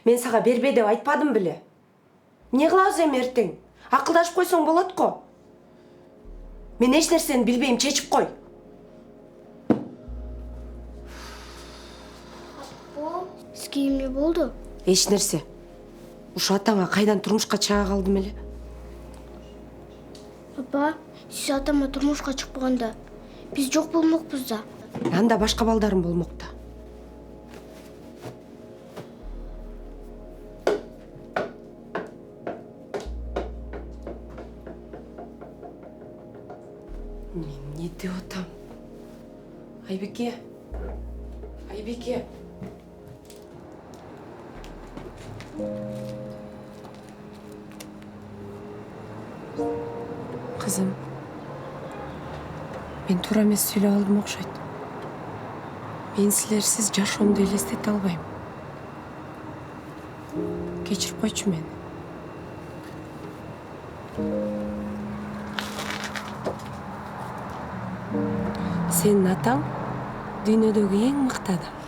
Мен сага бербе деп айтпадым беле. Не кылабыз эми эртең? Акылдашып койсоң болот го. Мен эч нерсени билбейм, чечип кой. Сизге эмне болду? Эч нерсе. Ушу атаңа кайдан турмушка чыга калдым эле. Апа, сиз атама турмушка чыкпаганда биз жок болмокпуз да. Анда башка балдарым болмокта. Мен не деп атам? Айбике. Айбике. Кызым. Мен туура эмес сүйлөп алдым окшойт. Мен силерсиз жашоомду элестете албайм. Кечирип койчу мени. Сенин атаң дүйнөдөгү эң мыкты адам.